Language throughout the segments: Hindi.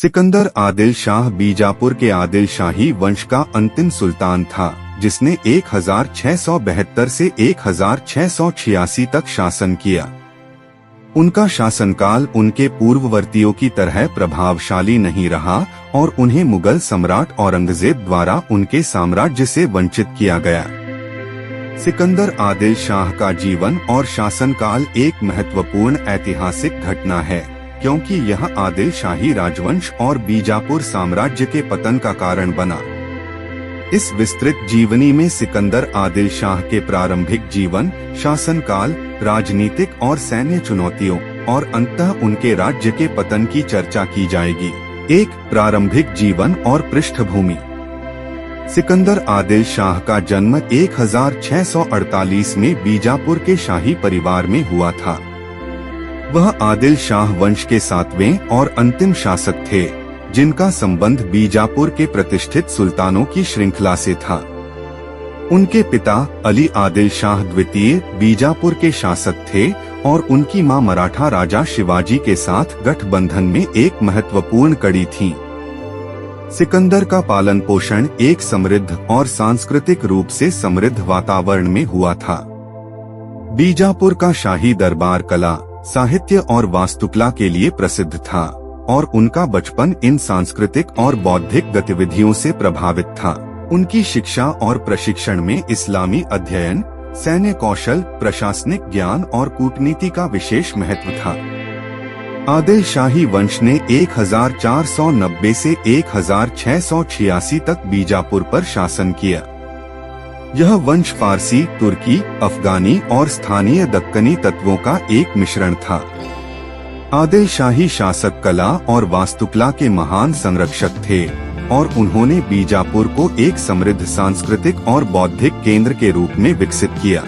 सिकंदर आदिल शाह बीजापुर के आदिल शाही वंश का अंतिम सुल्तान था, जिसने 1672 से 1686 तक शासन किया। उनका शासनकाल उनके पूर्ववर्तियों की तरह प्रभावशाली नहीं रहा और उन्हें मुगल सम्राट औरंगजेब द्वारा उनके साम्राज्य से वंचित किया गया। सिकंदर आदिल शाह का जीवन और शासनकाल एक महत्वपूर्ण ऐतिहासिक घटना है, क्योंकि यह आदिल शाही राजवंश और बीजापुर साम्राज्य के पतन का कारण बना। इस विस्तृत जीवनी में सिकंदर आदिल शाह के प्रारंभिक जीवन, शासनकाल, राजनीतिक और सैन्य चुनौतियों और अंततः उनके राज्य के पतन की चर्चा की जाएगी। एक प्रारंभिक जीवन और पृष्ठभूमि। सिकंदर आदिल शाह का जन्म 1648 में बीजापुर के शाही परिवार में हुआ था। वह आदिल शाह वंश के 7वें और अंतिम शासक थे, जिनका संबंध बीजापुर के प्रतिष्ठित सुल्तानों की श्रृंखला से था। उनके पिता अली आदिल शाह द्वितीय बीजापुर के शासक थे और उनकी मां मराठा राजा शिवाजी के साथ गठबंधन में एक महत्वपूर्ण कड़ी थी। सिकंदर का पालन पोषण एक समृद्ध और सांस्कृतिक रूप से समृद्ध वातावरण में हुआ था। बीजापुर का शाही दरबार कला, साहित्य और वास्तुकला के लिए प्रसिद्ध था और उनका बचपन इन सांस्कृतिक और बौद्धिक गतिविधियों से प्रभावित था। उनकी शिक्षा और प्रशिक्षण में इस्लामी अध्ययन, सैन्य कौशल, प्रशासनिक ज्ञान और कूटनीति का विशेष महत्व था। आदिल शाही वंश ने 1490 से 1686 तक बीजापुर पर शासन किया। यह वंश फारसी, तुर्की, अफगानी और स्थानीय दक्कनी तत्वों का एक मिश्रण था। आदिल शाही शासक कला और वास्तुकला के महान संरक्षक थे और उन्होंने बीजापुर को एक समृद्ध सांस्कृतिक और बौद्धिक केंद्र के रूप में विकसित किया।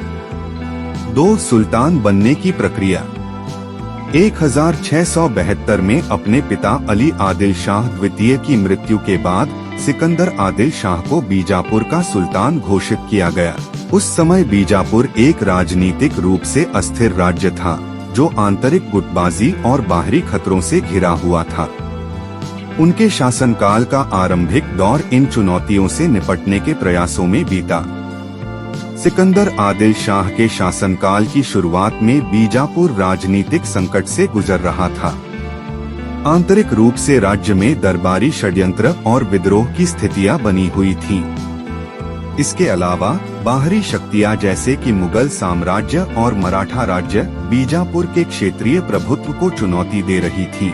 2 सुल्तान बनने की प्रक्रिया। 1672 में अपने पिता अली आदिल शाह द्वितीय की मृत्यु के बाद सिकंदर आदिल शाह को बीजापुर का सुल्तान घोषित किया गया। उस समय बीजापुर एक राजनीतिक रूप से अस्थिर राज्य था, जो आंतरिक गुटबाजी और बाहरी खतरों से घिरा हुआ था। उनके शासनकाल का आरंभिक दौर इन चुनौतियों से निपटने के प्रयासों में बीता। सिकंदर आदिल शाह के शासनकाल की शुरुआत में बीजापुर राजनीतिक संकट से गुजर रहा था। आंतरिक रूप से राज्य में दरबारी षड्यंत्र और विद्रोह की स्थितियां बनी हुई थीं। इसके अलावा बाहरी शक्तियां जैसे कि मुगल साम्राज्य और मराठा राज्य बीजापुर के क्षेत्रीय प्रभुत्व को चुनौती दे रही थीं।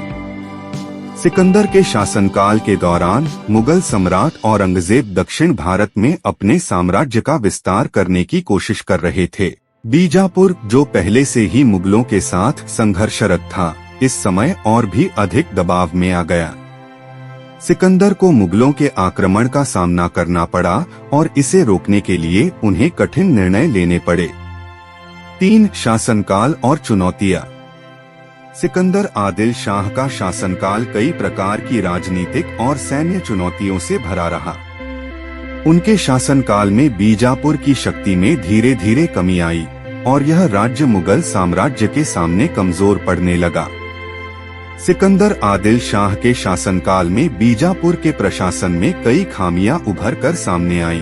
सिकंदर के शासनकाल के दौरान मुगल सम्राट औरंगजेब दक्षिण भारत में अपने साम्राज्य का विस्तार करने की कोशिश कर रहे थे। बीजापुर, जो पहले से ही मुगलों के साथ संघर्षरत था, इस समय और भी अधिक दबाव में आ गया। सिकंदर को मुगलों के आक्रमण का सामना करना पड़ा और इसे रोकने के लिए उन्हें कठिन निर्णय लेने पड़े। 3 शासनकाल और चुनौतियां। सिकंदर आदिल शाह का शासनकाल कई प्रकार की राजनीतिक और सैन्य चुनौतियों से भरा रहा। उनके शासनकाल में बीजापुर की शक्ति में धीरे धीरे कमी आई और यह राज्य मुगल साम्राज्य के सामने कमजोर पड़ने लगा। सिकंदर आदिल शाह के शासनकाल में बीजापुर के प्रशासन में कई खामियां उभर कर सामने आईं।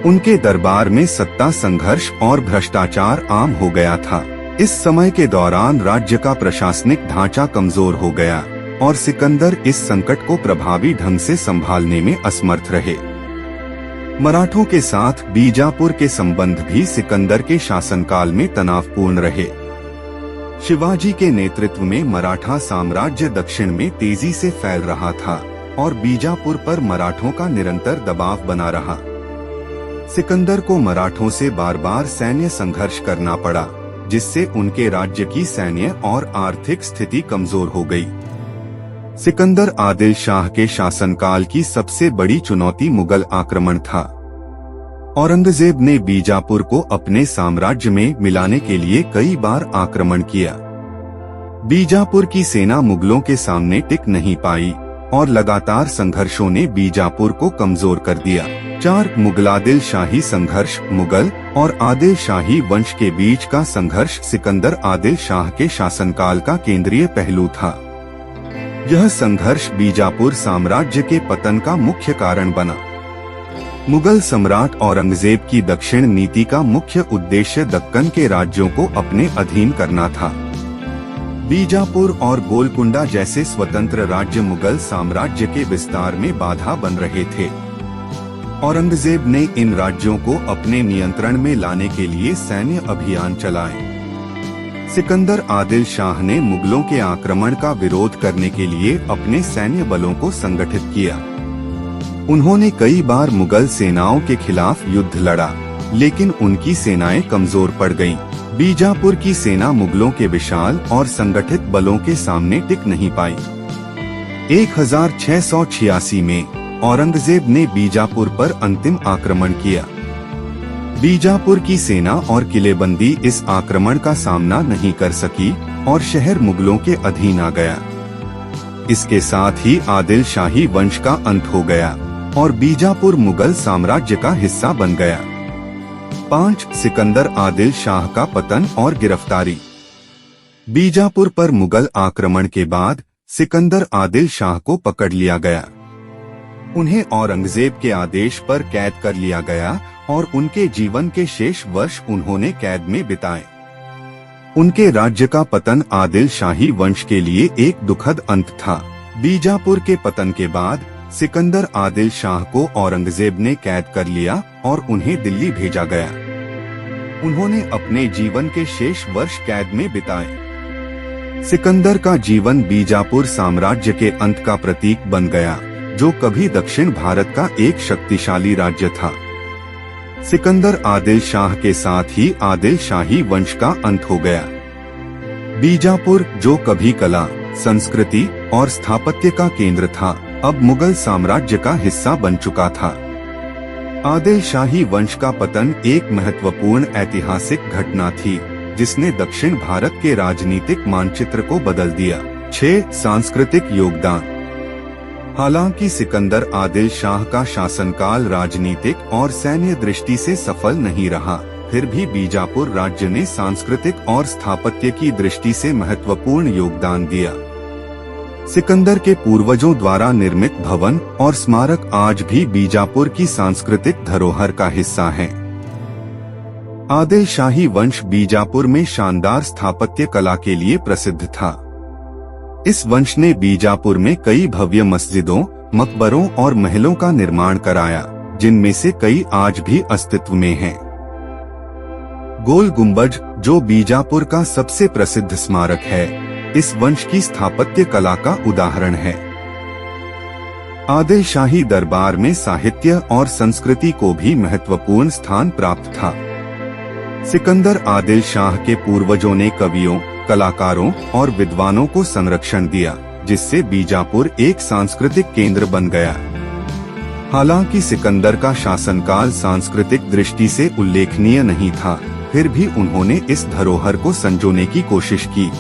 उनके दरबार में सत्ता संघर्ष और भ्रष्टाचार आम हो गया था। इस समय के दौरान राज्य का प्रशासनिक ढांचा कमजोर हो गया और सिकंदर इस संकट को प्रभावी ढंग से संभालने में असमर्थ रहे। मराठों के साथ बीजापुर के संबंध भी सिकंदर के शासनकाल में तनावपूर्ण रहे। शिवाजी के नेतृत्व में मराठा साम्राज्य दक्षिण में तेजी से फैल रहा था और बीजापुर पर मराठों का निरंतर दबाव बना रहा। सिकंदर को मराठों से बार बार सैन्य संघर्ष करना पड़ा, जिससे उनके राज्य की सैन्य और आर्थिक स्थिति कमजोर हो गई। सिकंदर आदिल शाह के शासनकाल की सबसे बड़ी चुनौती मुगल आक्रमण था। औरंगजेब ने बीजापुर को अपने साम्राज्य में मिलाने के लिए कई बार आक्रमण किया। बीजापुर की सेना मुगलों के सामने टिक नहीं पाई और लगातार संघर्षों ने बीजापुर को कमजोर कर दिया। 4 मुगलादिल शाही संघर्ष। मुगल और आदिल शाही वंश के बीच का संघर्ष सिकंदर आदिल शाह के शासनकाल का केंद्रीय पहलू था। यह संघर्ष बीजापुर साम्राज्य के पतन का मुख्य कारण बना। मुगल सम्राट औरंगजेब की दक्षिण नीति का मुख्य उद्देश्य दक्कन के राज्यों को अपने अधीन करना था। बीजापुर और गोलकुंडा जैसे स्वतंत्र राज्य मुगल साम्राज्य के विस्तार में बाधा बन रहे थे। औरंगजेब ने इन राज्यों को अपने नियंत्रण में लाने के लिए सैन्य अभियान चलाए। सिकंदर आदिल शाह ने मुगलों के आक्रमण का विरोध करने के लिए अपने सैन्य बलों को संगठित किया। उन्होंने कई बार मुगल सेनाओं के खिलाफ युद्ध लड़ा, लेकिन उनकी सेनाएं कमजोर पड़ गईं। बीजापुर की सेना मुगलों के विशाल और संगठित बलों के सामने टिक नहीं पाई। 1686 में औरंगजेब ने बीजापुर पर अंतिम आक्रमण किया। बीजापुर की सेना और किलेबंदी इस आक्रमण का सामना नहीं कर सकी और शहर मुगलों के अधीन आ गया। इसके साथ ही आदिल शाही वंश का अंत हो गया और बीजापुर मुगल साम्राज्य का हिस्सा बन गया। 5. सिकंदर आदिल शाह का पतन और गिरफ्तारी। बीजापुर पर मुगल आक्रमण के बाद सिकंदर आदिल शाह को पकड़ लिया गया। उन्हें औरंगजेब के आदेश पर कैद कर लिया गया और उनके जीवन के शेष वर्ष उन्होंने कैद में बिताए। उनके राज्य का पतन आदिल शाही वंश के लिए एक दुखद अंत था। बीजापुर के पतन के बाद सिकंदर आदिल शाह को औरंगजेब ने कैद कर लिया और उन्हें दिल्ली भेजा गया। उन्होंने अपने जीवन के शेष वर्ष कैद में बिताए। सिकंदर का जीवन बीजापुर साम्राज्य के अंत का प्रतीक बन गया, जो कभी दक्षिण भारत का एक शक्तिशाली राज्य था। सिकंदर आदिल शाह के साथ ही आदिल शाही वंश का अंत हो गया। बीजापुर, जो कभी कला, संस्कृति और स्थापत्य का केंद्र था, अब मुगल साम्राज्य का हिस्सा बन चुका था। आदिल शाही वंश का पतन एक महत्वपूर्ण ऐतिहासिक घटना थी, जिसने दक्षिण भारत के राजनीतिक मानचित्र को बदल दिया। 6. सांस्कृतिक योगदान। हालांकि सिकंदर आदिल शाह का शासनकाल राजनीतिक और सैन्य दृष्टि से सफल नहीं रहा, फिर भी बीजापुर राज्य ने सांस्कृतिक और स्थापत्य की दृष्टि से महत्वपूर्ण योगदान दिया। सिकंदर के पूर्वजों द्वारा निर्मित भवन और स्मारक आज भी बीजापुर की सांस्कृतिक धरोहर का हिस्सा हैं। आदिल शाही वंश बीजापुर में शानदार स्थापत्य कला के लिए प्रसिद्ध था। इस वंश ने बीजापुर में कई भव्य मस्जिदों, मकबरों और महलों का निर्माण कराया, जिनमें से कई आज भी अस्तित्व में हैं। गोल गुंबज, जो बीजापुर का सबसे प्रसिद्ध स्मारक है, इस वंश की स्थापत्य कला का उदाहरण है। आदिल शाही दरबार में साहित्य और संस्कृति को भी महत्वपूर्ण स्थान प्राप्त था। सिकंदर आदिल शाह के पूर्वजों ने कवियों, कलाकारों और विद्वानों को संरक्षण दिया, जिससे बीजापुर एक सांस्कृतिक केंद्र बन गया। हालांकि सिकंदर का शासनकाल सांस्कृतिक दृष्टि से उल्लेखनीय नहीं था, फिर भी उन्होंने इस धरोहर को संजोने की कोशिश की।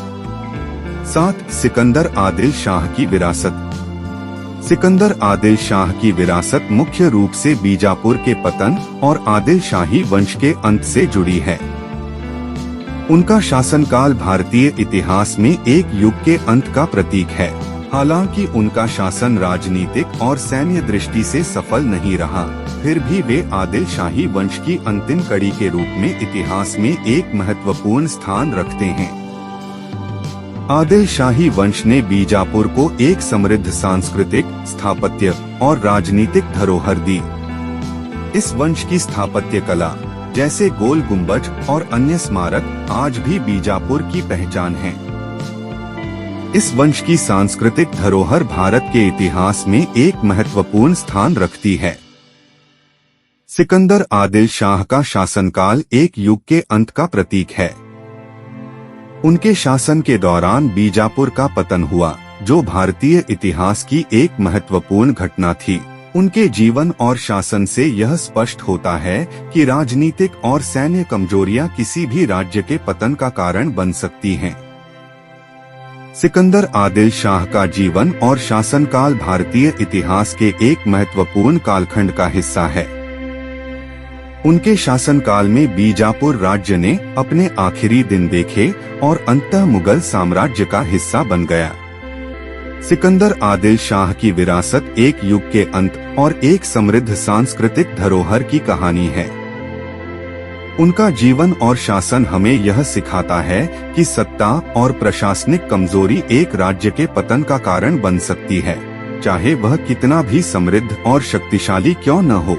7. सिकंदर आदिल शाह की विरासत। सिकंदर आदिल शाह की विरासत मुख्य रूप से बीजापुर के पतन और आदिल शाही वंश के अंत से जुड़ी है। उनका शासनकाल भारतीय इतिहास में एक युग के अंत का प्रतीक है। हालांकि उनका शासन राजनीतिक और सैन्य दृष्टि से सफल नहीं रहा, फिर भी वे आदिल शाही वंश की अंतिम कड़ी के रूप में इतिहास में एक महत्वपूर्ण स्थान रखते हैं। आदिल शाही वंश ने बीजापुर को एक समृद्ध सांस्कृतिक, स्थापत्य और राजनीतिक धरोहर दी। इस वंश की स्थापत्य कला, जैसे गोल गुंबज और अन्य स्मारक, आज भी बीजापुर की पहचान है। इस वंश की सांस्कृतिक धरोहर भारत के इतिहास में एक महत्वपूर्ण स्थान रखती है। सिकंदर आदिल शाह का शासनकाल एक युग के अंत का प्रतीक है। उनके शासन के दौरान बीजापुर का पतन हुआ, जो भारतीय इतिहास की एक महत्वपूर्ण घटना थी। उनके जीवन और शासन से यह स्पष्ट होता है कि राजनीतिक और सैन्य कमजोरियां किसी भी राज्य के पतन का कारण बन सकती हैं। सिकंदर आदिल शाह का जीवन और शासनकाल भारतीय इतिहास के एक महत्वपूर्ण कालखंड का हिस्सा है। उनके शासनकाल में बीजापुर राज्य ने अपने आखिरी दिन देखे और अंततः मुगल साम्राज्य का हिस्सा बन गया। सिकंदर आदिल शाह की विरासत एक युग के अंत और एक समृद्ध सांस्कृतिक धरोहर की कहानी है। उनका जीवन और शासन हमें यह सिखाता है कि सत्ता और प्रशासनिक कमजोरी एक राज्य के पतन का कारण बन सकती है, चाहे वह कितना भी समृद्ध और शक्तिशाली क्यों न हो।